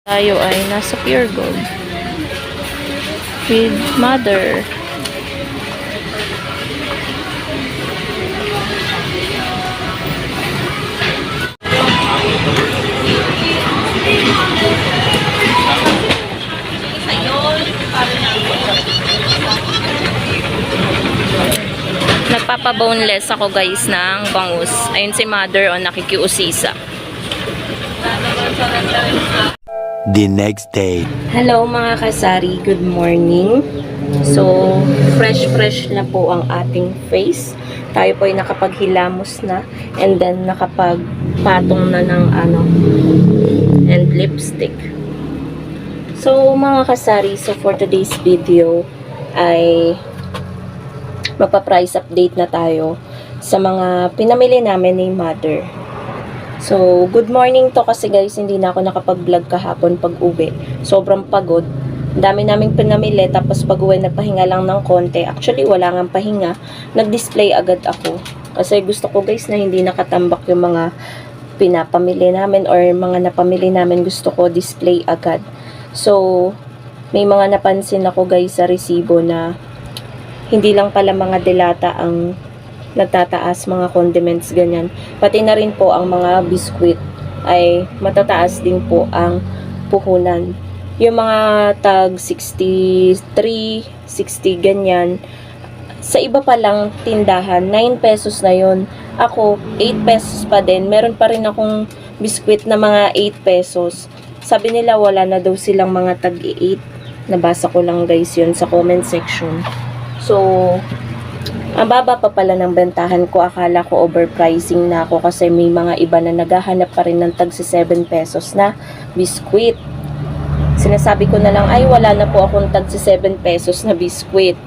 Tayo ay nasa Pure Gold with mother. Nagpapa-boneless ako guys ng bangus. Ayun si mother o nakikiusisa. The next day. Hello mga kasari, good morning. So, fresh na po ang ating face. Tayo po ay nakapaghilamos na and then nakapagpatong na ng and lipstick. So, mga kasari, so for today's video ay magpa-price update na tayo sa mga pinamili namin ni mother. So, good morning to kasi guys, hindi na ako nakapag-vlog kahapon pag-uwi. Sobrang pagod. Dami naming pinamili, tapos pag-uwi nagpahinga lang ng konti. Actually, wala nga pahinga. Nag-display agad ako. Kasi gusto ko guys na hindi nakatambak yung mga pinapamili namin or mga napamili namin, gusto ko display agad. So, may mga napansin ako guys sa resibo na hindi lang pala mga delata ang nagtataas, mga condiments, ganyan. Pati na rin po ang mga biskwit ay matataas din po ang puhunan. Yung mga tag 63, 60, ganyan. Sa iba pa lang tindahan, 9 pesos na yon. Ako, 8 pesos pa din. Meron pa rin akong biskwit na mga 8 pesos. Sabi nila wala na daw silang mga tag 8. Nabasa ko lang guys yun sa comment section. So, ang baba pa pala ng bentahan ko. Akala ko overpricing na ako kasi may mga iba na naghahanap pa rin ng tag 7 pesos na biskwit. Sinasabi ko na lang, ay wala na po akong tag 7 pesos na biskwit.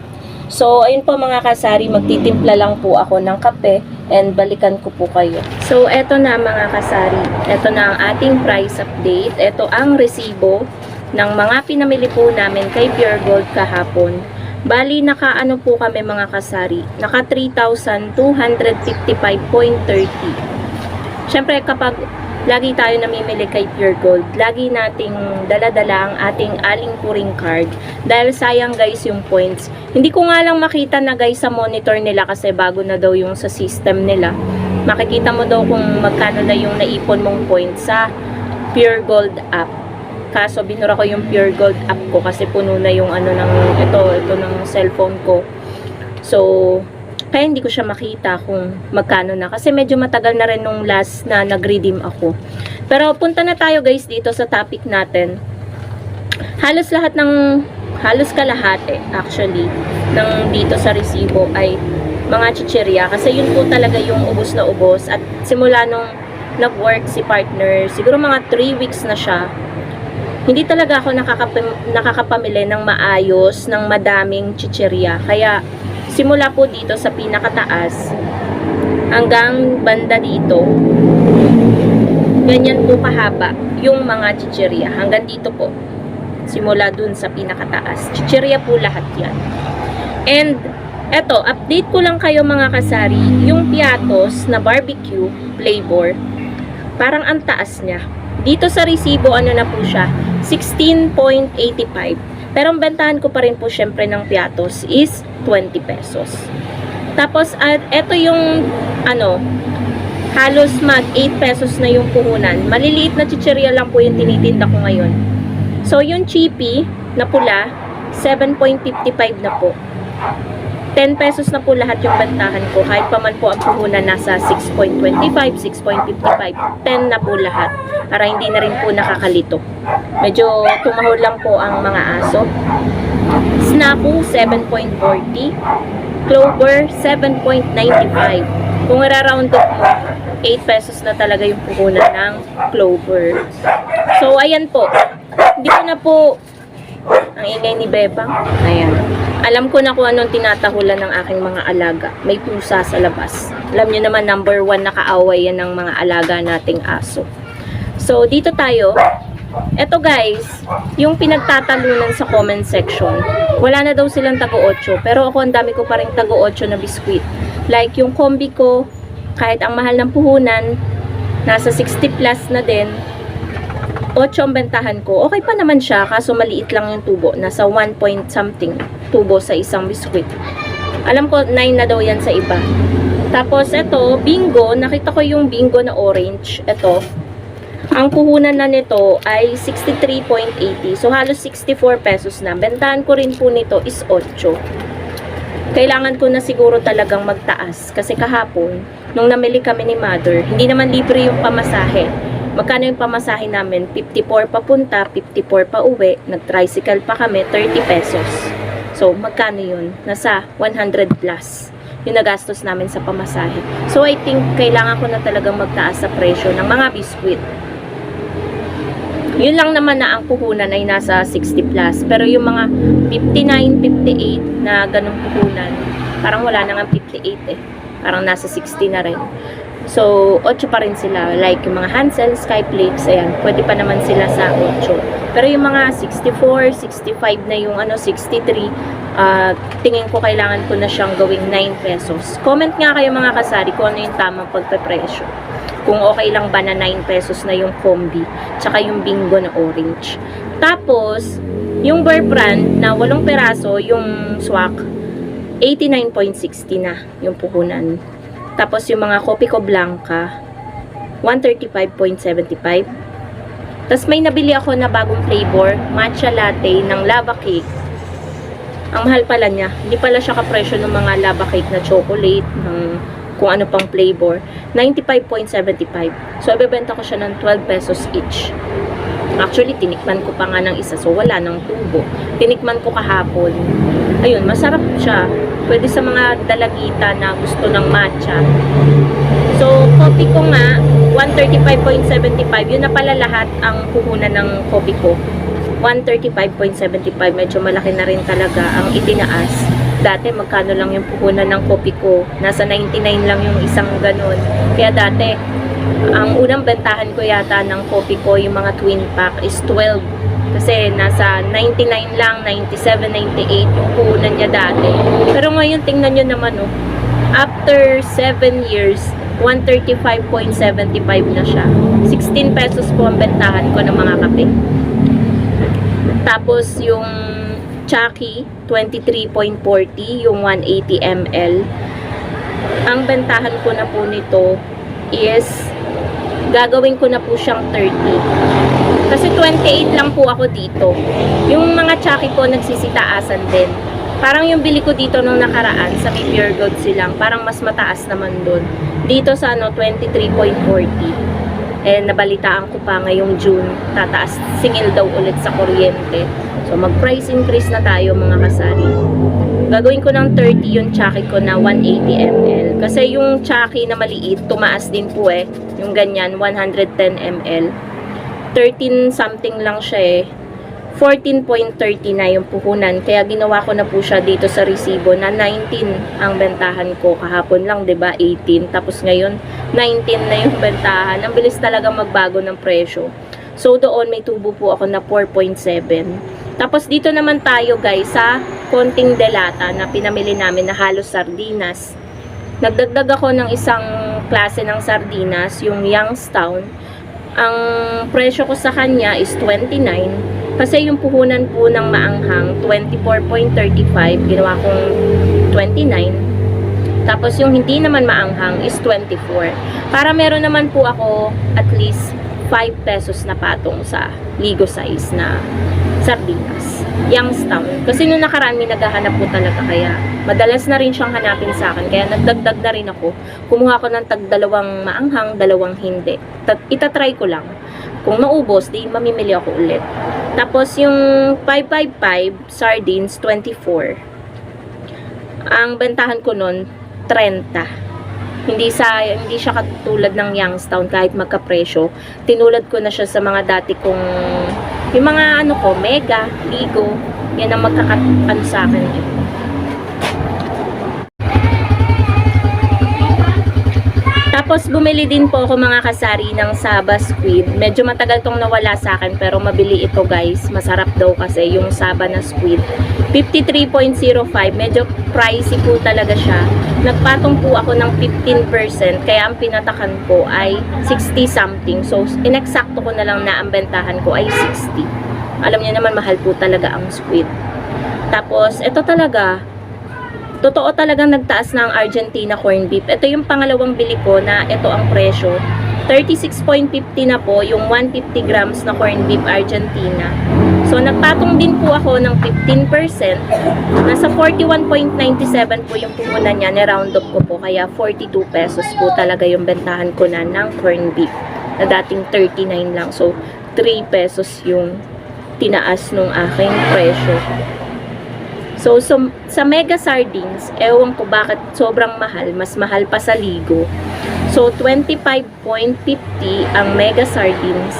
So, ayun po mga kasari, magtitimpla lang po ako ng kape and balikan ko po kayo. So, eto na mga kasari. Eto na ang ating price update. Eto ang resibo ng mga pinamili po namin kay Pure Gold kahapon. Bali, naka-ano po kami mga kasari, naka 3,255.30. Syempre, kapag lagi tayo namimili kay Pure Gold, lagi nating dala-dala ang ating aling puring card. Dahil sayang guys yung points. Hindi ko nga lang makita na guys sa monitor nila kasi bago na daw yung sa system nila. Makikita mo daw kung magkano na yung naipon mong points sa Pure Gold app. Kaso binura ko yung Pure Gold app ko kasi puno na yung ito ng cellphone ko. So, kaya hindi ko siya makita kung magkano na. Kasi medyo matagal na rin nung last na nag-redeem ako. Pero punta na tayo guys dito sa topic natin. Halos kalahati actually ng dito sa resibo ay mga chichirya. Kasi yun po talaga yung ubos na ubos. At simula nung nag-work si partner, siguro mga 3 weeks na siya, hindi talaga ako nakakapamili ng maayos, ng madaming chichirya. Kaya, simula po dito sa pinakataas, hanggang banda dito, ganyan po kahaba yung mga chichirya. Hanggang dito po, simula dun sa pinakataas. Chichirya po lahat yan. And, eto, update ko lang kayo mga kasari, yung piatos na barbecue flavor, parang ang taas niya. Dito sa resibo, ano na po siya, 16.85. Pero ang bentahan ko pa rin po syempre ng piatos is 20 pesos. Tapos, eto yung, halos mag 8 pesos na yung puhunan. Maliliit na chichirya lang po yung tinitinda ko ngayon. So, yung chippy na pula, 7.55 na po. 10 pesos na po lahat yung bentahan ko. Kahit pa man po ang puhunan nasa 6.25, 6.55, 10 na po lahat. Para hindi na rin po nakakalito. Medyo tumahol lang po ang mga aso. Snapu, 7.40. Clover, 7.95. Kung ira-round up mo, 8 pesos na talaga yung puhunan ng clover. So, ayan po. Hindi ko na po ang ingay ni Bebang. Ayan. Alam ko na kung anong tinatahulan ng aking mga alaga. May pusa sa labas. Alam nyo naman, number 1 na kaaway yan ng mga alaga nating aso. So, dito tayo. Eto guys, yung pinagtatalunan sa comment section. Wala na daw silang tago-8. Pero ako, ang dami ko pa rin tago-8 na biskwit. Like yung kombi ko, kahit ang mahal ng puhunan, nasa 60 plus na din. 8 ang bentahan ko. Okay pa naman siya, kaso maliit lang yung tubo. Nasa 1 point something tubo sa isang biskwit. Alam ko, 9 na daw yan sa iba. Tapos, ito, bingo. Nakita ko yung bingo na orange. Ito. Ang puhunan na nito ay 63.80. So, halos 64 pesos na. Bentahan ko rin po nito is 8. Kailangan ko na siguro talagang magtaas. Kasi kahapon, nung namili kami ni Mother, hindi naman libre yung pamasahe. Magkano yung pamasahe namin? 54 papunta, 54 pa uwi. Nag-tricycle pa kami, 30 pesos. So, magkano yun? Nasa 100 plus yung nagastos namin sa pamasahe. So, I think kailangan ko na talagang magtaas sa presyo ng mga biskwit. Yun lang naman na ang puhunan ay nasa 60 plus. Pero yung mga 59, 58 na ganong puhunan, parang wala na nga 58 eh. Parang nasa 60 na rin. So, 8 pa rin sila. Like yung mga Hansel, Skyflakes, ayan, pwede pa naman sila sa 8. Pero yung mga 64, 65 na yung 63, tingin ko kailangan ko na siyang gawing 9 pesos. Comment nga kayo mga kasari kung ano yung tamang pagpepresyo. Kung okay lang ba na 9 pesos na yung combi, tsaka yung bingo na orange. Tapos, yung Bear Brand na 8 peraso, yung swak, 89.60 na yung puhunan. Tapos yung mga Copico Blanca, 135.75. Tapos may nabili ako na bagong flavor, matcha latte ng lava cake. Ang mahal pala niya. Hindi pala siya kapresyo ng mga lava cake na chocolate, ng kung ano pang flavor. 95.75. So, ibebenta ko siya ng 12 pesos each. Actually, tinikman ko pa nga ng isa. So, wala ng tubo. Tinikman ko kahapon. Ayun, masarap siya. Pwede sa mga dalagita na gusto ng matcha. So, coffee ko nga, 135.75. Yun na pala lahat ang puhunan ng coffee ko. 135.75. Medyo malaki na rin talaga ang itinaas. Dati, magkano lang yung puhunan ng coffee ko? Nasa 99 lang yung isang ganun. Kaya dati, ang unang bentahan ko yata ng coffee ko, yung mga twin pack, is 12. Kasi nasa 99 lang, 97, 98 yung puhunan niya dati. Pero ngayon, tingnan nyo naman, oh. After 7 years, 135.75 na siya. 16 pesos po ang bentahan ko ng mga kape. Tapos, yung Chucky, 23.40, yung 180 ml. Ang bentahan ko na po nito is, gagawin ko na po siyang 30. Kasi 28 lang po ako dito. Yung mga Chucky po nagsisitaasan din. Parang yung bili ko dito nung nakaraan sa may Pure Gold silang, parang mas mataas naman doon. Dito sa 23.40. Eh, nabalitaan ko pa ngayong June, tataas singil daw ulit sa kuryente. So, mag-price increase na tayo mga kasari. Gagawin ko ng 30 yung Chucky ko na 180 ml. Kasi yung Chucky na maliit, tumaas din po eh. Yung ganyan, 110 ml. 13 something lang siya eh. 14.30 na yung puhunan. Kaya ginawa ko na po siya dito sa resibo na 19 ang bentahan ko. Kahapon lang, 'di ba 18. Tapos ngayon, 19 na yung bentahan. Ang bilis talaga magbago ng presyo. So, doon may tubo po ako na 4.7. Tapos dito naman tayo guys sa konting delata na pinamili namin na halos sardinas. Nagdagdag ako ng isang klase ng sardinas, yung Youngstown. Ang presyo ko sa kanya is 29. Kasi yung puhunan po ng maanghang, 24.35. Ginawa kong 29. Tapos yung hindi naman maanghang is 24. Para meron naman po ako at least 5 pesos na patong sa Ligo size na sardinas. Youngstown. Kasi nung nakaraan may naghahanap po talaga, kaya madalas na rin siyang hanapin sa akin. Kaya nagdagdag na rin ako. Kumuha ko ng tag 2 maanghang, 2 hindi. Itatry ko lang. Kung maubos, di mamimili ako ulit. Tapos yung 555 sardines, 24. Ang bentahan ko nun, 30. Hindi siya katulad ng Youngstown kahit magkapresyo. Tinulad ko na siya sa mga dati kong yung mga ano ko, Mega, Ligo. Yan ang magkakano sa akin. Tapos bumili din po ako mga kasari ng Saba Squid. Medyo matagal tong nawala sa akin pero mabili ito guys. Masarap daw kasi yung Saba na squid. 53.05. Medyo pricey po talaga siya. Nagpatong po ako ng 15% kaya ang pinatakan ko ay 60 something. So inexakto ko na lang na ang bentahan ko ay 60. Alam niyo naman mahal po talaga ang squid. Tapos ito talaga, totoo talagang nagtaas na ang Argentina corn beef. Ito yung pangalawang bili ko na ito ang presyo. 36.50 na po yung 150 grams na corn beef Argentina. So nagpatong din po ako ng 15%. Nasa 41.97 po yung puhunan niya. Ni-round up ko po. Kaya 42 pesos po talaga yung bentahan ko na ng corn beef. Na dating 39 lang. So 3 pesos yung tinaas nung aking presyo. So, sa Mega Sardines, ewan ko bakit sobrang mahal. Mas mahal pa sa Ligo. So, 25.50 ang Mega Sardines.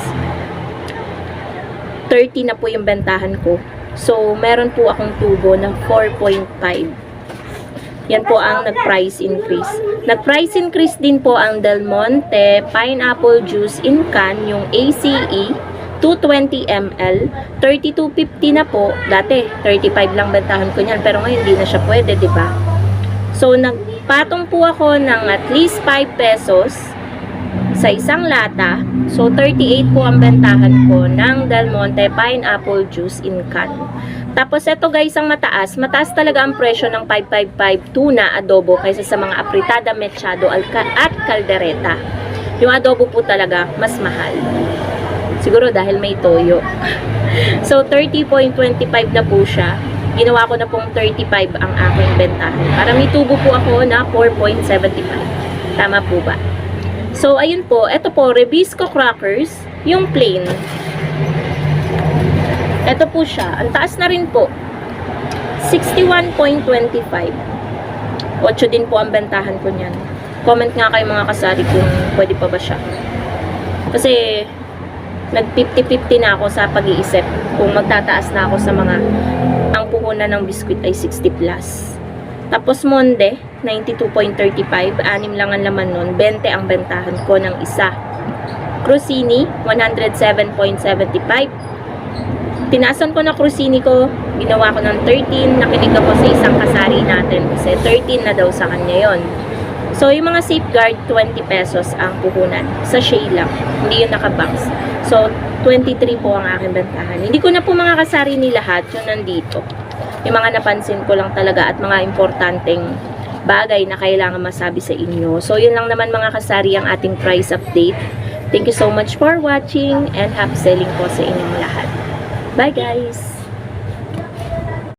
30 na po yung bentahan ko. So, meron po akong tubo ng 4.5. Yan po ang nag-price increase. Nag-price increase din po ang Del Monte Pineapple Juice in Can, yung ACE. 220 ml, 32.50 na po. Dati 35 lang bentahan ko niyan, pero ngayon hindi na siya pwede, 'di ba? So nagpatong po ako ng at least 5 pesos sa isang lata. So 38 po ang bentahan ko ng Del Monte Pineapple Juice in Can. Tapos ito guys ang mataas talaga ang presyo ng 555 tuna adobo kaysa sa mga apritada mechado at caldereta. Yung adobo po talaga mas mahal. Siguro dahil may toyo. So, 30.25 na po siya. Ginawa ko na pong 35 ang aking bentahan. Para may tubo po ako na 4.75. Tama po ba? So, ayun po. Ito po, Rebisco crackers. Yung plain. Ito po siya. Ang taas na rin po. 61.25. 8 din po ang bentahan ko niyan. Comment nga kayo mga kasari kung pwede pa ba siya. Kasi nag 50-50 na ako sa pag-iisip kung magtataas na ako sa mga ang puhunan ng biskwit ay 60 plus. Tapos Monde 92.35, 6 lang ang laman nun, 20 ang bentahan ko ng isa. Crostini 107.75. Tinaasan ko na Crostini ko, ginawa ko ng 13, nakinig ako sa isang kasari natin kasi 13 na daw sa kanya yon. So, yung mga safeguard, 20 pesos ang puhunan. Sa Shea lang. Hindi yun nakabox. So, 23 po ang aking bentahan. Hindi ko na po mga kasari ni lahat. Yun nandito. Yung mga napansin ko lang talaga at mga importanteng bagay na kailangan masabi sa inyo. So, yun lang naman mga kasari ang ating price update. Thank you so much for watching and happy selling po sa inyong lahat. Bye guys!